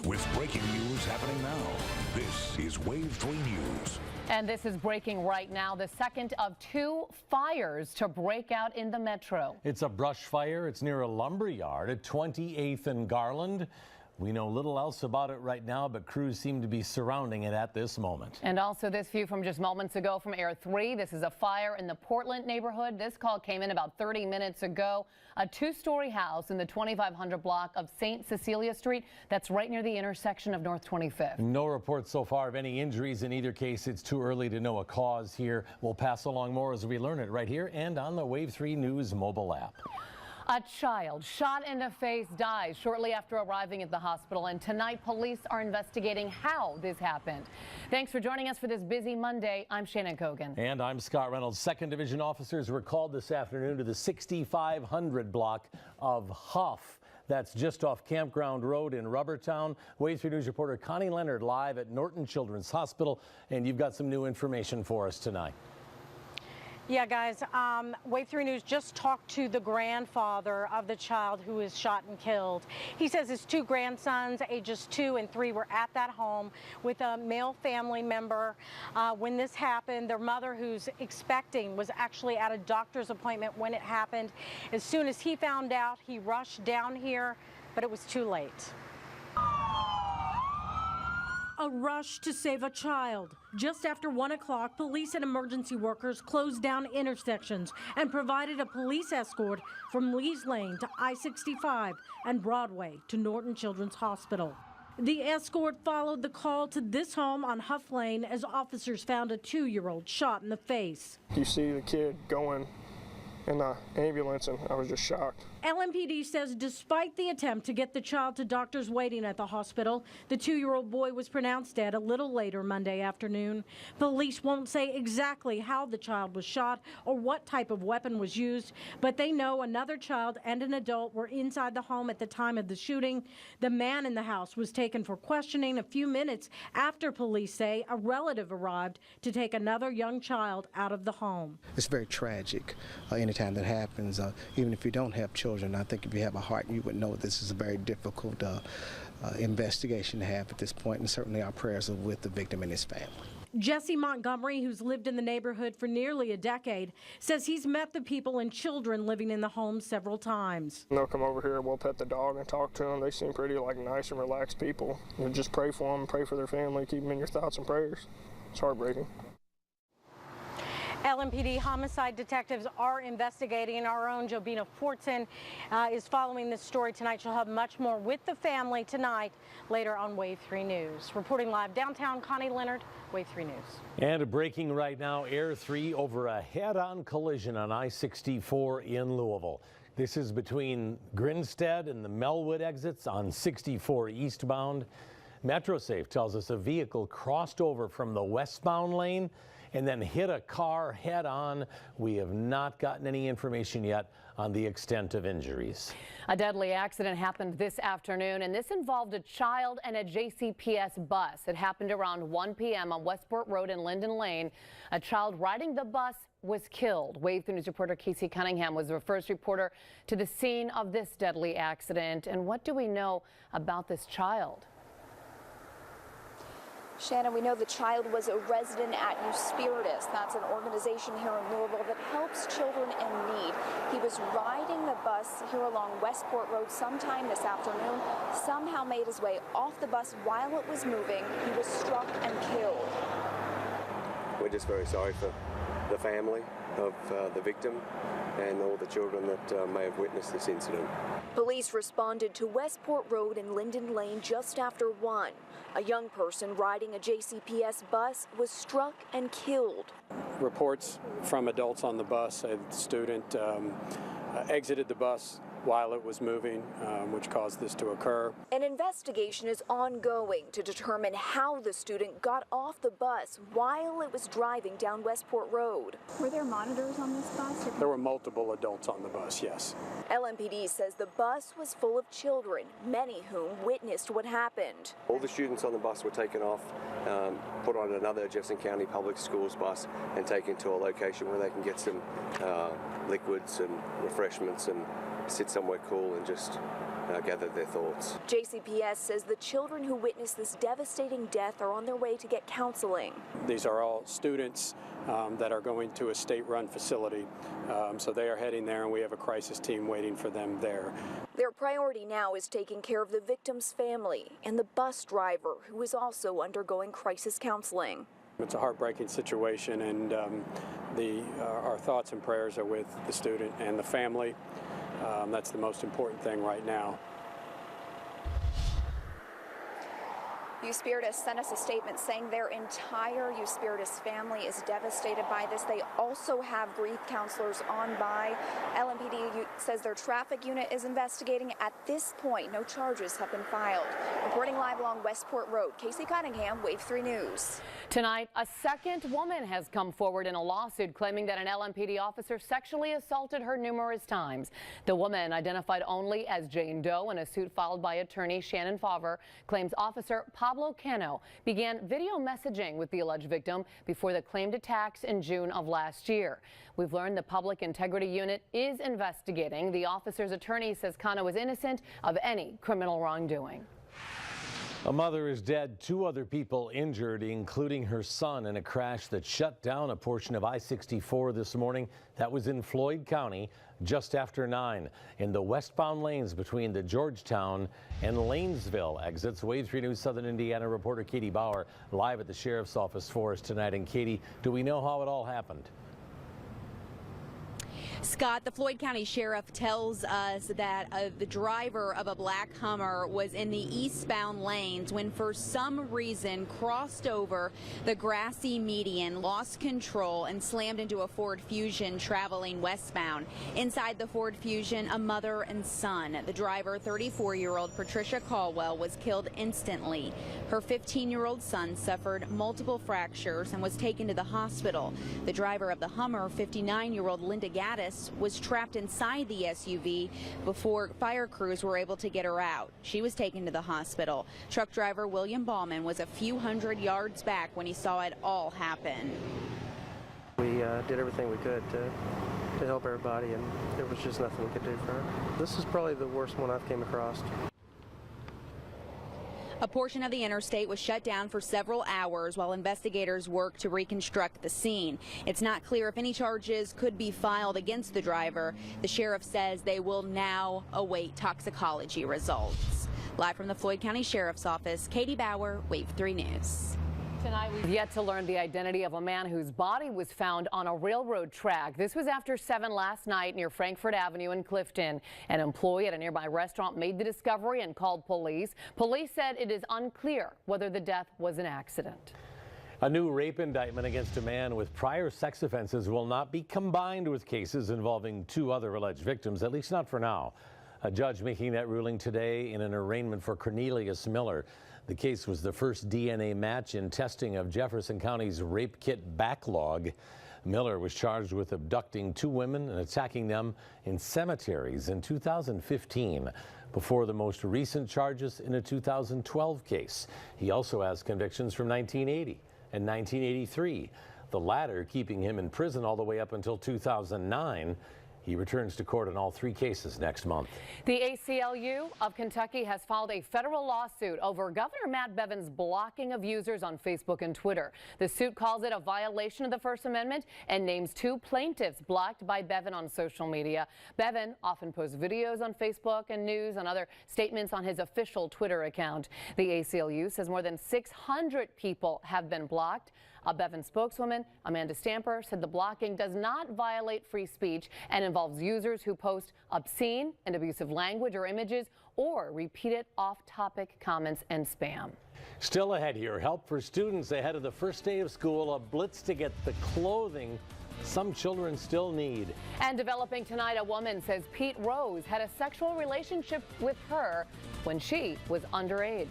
with breaking news happening now. This is Wave 3 News. And this is breaking right now, the second of 2 fires to break out in the metro. It's a brush fire. It's near a lumber yard at 28th and Garland. We know little else about it right now, but crews seem to be surrounding it at this moment. And also this view from just moments ago from Air 3. This is a fire in the Portland neighborhood. This call came in about 30 minutes ago. A 2-story house in the 2500 block of St. Cecilia Street. That's right near the intersection of North 25th. No reports so far of any injuries in either case. It's too early to know a cause here. We'll pass along more as we learn it right here and on the Wave 3 News mobile app. A child shot in the face dies shortly after arriving at the hospital, and tonight police are investigating how this happened. Thanks for joining us for this busy Monday. I'm Shannon Kogan. And I'm Scott Reynolds. 2nd Division officers were called this afternoon to the 6500 block of Huff. That's just off Campground Road in Rubbertown. Wave 3 News reporter Connie Leonard live at Norton Children's Hospital, and you've got some new information for us tonight. Yeah, guys, Wave 3 News just talked to the grandfather of the child who was shot and killed. He says his 2 grandsons, ages 2 and 3, were at that home with a male family member. When this happened, their mother, who's expecting, was actually at a doctor's appointment when it happened. As soon as he found out, he rushed down here, but it was too late. A rush to save a child. Just after 1 o'clock, police and emergency workers closed down intersections and provided a police escort from Lee's Lane to I-65 and Broadway to Norton Children's Hospital. The escort followed the call to this home on Huff Lane as officers found a 2-year-old shot in the face. You see the kid going in the ambulance, and I was just shocked. LMPD says despite the attempt to get the child to doctors waiting at the hospital, the 2-year-old boy was pronounced dead a little later Monday afternoon. Police won't say exactly how the child was shot or what type of weapon was used, but they know another child and an adult were inside the home at the time of the shooting. The man in the house was taken for questioning a few minutes after police say a relative arrived to take another young child out of the home. It's very tragic anytime that happens, even if you don't have children. I think if you have a heart, you would know this is a very difficult investigation to have at this point, and certainly our prayers are with the victim and his family. Jesse Montgomery, who's lived in the neighborhood for nearly a decade, says he's met the people and children living in the home several times. They'll come over here, we'll pet the dog and talk to them. They seem pretty nice and relaxed people. You just pray for them, pray for their family, keep them in your thoughts and prayers. It's heartbreaking. LMPD homicide detectives are investigating. Our own Jobina Fortson is following this story tonight. She'll have much more with the family tonight later on Wave 3 News. Reporting live downtown, Connie Leonard, Wave 3 News. And breaking right now, Air 3 over a head-on collision on I-64 in Louisville. This is between Grinstead and the Melwood exits on 64 eastbound. MetroSafe tells us a vehicle crossed over from the westbound lane and then hit a car head on. We have not gotten any information yet on the extent of injuries. A deadly accident happened this afternoon, and this involved a child and a JCPS bus. It happened around 1 p.m. on Westport Road in Linden Lane. A child riding the bus was killed. Wave 3 News reporter Casey Cunningham was the first reporter to the scene of this deadly accident. And what do we know about this child? Shannon, we know the child was a resident at Spiritus. That's an organization here in Louisville that helps children in need. He was riding the bus here along Westport Road sometime this afternoon, somehow made his way off the bus while it was moving. He was struck and killed. We're just very sorry for the family of the victim and all the children that may have witnessed this incident. Police responded to Westport Road and Linden Lane just after 1. A young person riding a JCPS bus was struck and killed. Reports from adults on the bus say that the student exited the bus while it was moving, which caused this to occur. An investigation is ongoing to determine how the student got off the bus while it was driving down Westport Road. Were there monitors on this bus? There were multiple adults on the bus, yes. LMPD says the bus was full of children, many whom witnessed what happened. All the students on the bus were taken off, put on another Jefferson County Public Schools bus and taken to a location where they can get some liquids and refreshments and sit somewhere cool and just gather their thoughts. JCPS says the children who witnessed this devastating death are on their way to get counseling. These are all students that are going to a state-run facility, so they are heading there, and we have a crisis team waiting for them there. Their priority now is taking care of the victim's family and the bus driver, who is also undergoing crisis counseling. It's a heartbreaking situation, and our thoughts and prayers are with the student and the family. That's the most important thing right now. Spiritus sent us a statement saying their entire Spiritus family is devastated by this. They also have grief counselors on by. LMPD says their traffic unit is investigating. At this point, no charges have been filed. Reporting live along Westport Road, Casey Cunningham, Wave 3 News. Tonight, a second woman has come forward in a lawsuit claiming that an LMPD officer sexually assaulted her numerous times. The woman, identified only as Jane Doe in a suit filed by attorney Shannon Favre, claims Officer Pablo Cano began video messaging with the alleged victim before the claimed attacks in June of last year. We've learned the Public Integrity Unit is investigating. The officer's attorney says Cano is innocent of any criminal wrongdoing. A mother is dead, 2 other people injured, including her son, in a crash that shut down a portion of I-64 this morning. That was in Floyd County just after 9 in the westbound lanes between the Georgetown and Lanesville exits. Wave 3 News Southern Indiana reporter Katie Bauer live at the Sheriff's Office for us tonight. And Katie, do we know how it all happened? Scott, the Floyd County Sheriff tells us that the driver of a black Hummer was in the eastbound lanes when for some reason crossed over the grassy median, lost control, and slammed into a Ford Fusion traveling westbound. Inside the Ford Fusion, a mother and son. The driver, 34-year-old Patricia Caldwell, was killed instantly. Her 15-year-old son suffered multiple fractures and was taken to the hospital. The driver of the Hummer, 59-year-old Linda Gaddis, was trapped inside the SUV before fire crews were able to get her out. She was taken to the hospital. Truck driver William Ballman was a few hundred yards back when he saw it all happen. We did everything we could to help everybody, and there was just nothing we could do for her. This is probably the worst one I've came across. A portion of the interstate was shut down for several hours while investigators worked to reconstruct the scene. It's not clear if any charges could be filed against the driver. The sheriff says they will now await toxicology results. Live from the Floyd County Sheriff's Office, Katie Bauer, Wave 3 News. Tonight, we've yet to learn the identity of a man whose body was found on a railroad track. This was after 7 last night near Frankfort Avenue in Clifton. An employee at a nearby restaurant made the discovery and called police. Police said it is unclear whether the death was an accident. A new rape indictment against a man with prior sex offenses will not be combined with cases involving 2 other alleged victims, at least not for now. A judge making that ruling today in an arraignment for Cornelius Miller. The case was the first DNA match in testing of Jefferson County's rape kit backlog. Miller was charged with abducting 2 women and attacking them in cemeteries in 2015 before the most recent charges in a 2012 case. He also has convictions from 1980 and 1983, the latter keeping him in prison all the way up until 2009. He returns to court on all 3 cases next month. The ACLU of Kentucky has filed a federal lawsuit over Governor Matt Bevin's blocking of users on Facebook and Twitter. The suit calls it a violation of the First Amendment and names 2 plaintiffs blocked by Bevin on social media. Bevin often posts videos on Facebook and news and other statements on his official Twitter account. The ACLU says more than 600 people have been blocked. A Bevin spokeswoman, Amanda Stamper, said the blocking does not violate free speech and involves users who post obscene and abusive language or images or repeated off-topic comments and spam. Still ahead here, help for students ahead of the first day of school, a blitz to get the clothing some children still need. And developing tonight, a woman says Pete Rose had a sexual relationship with her when she was underage.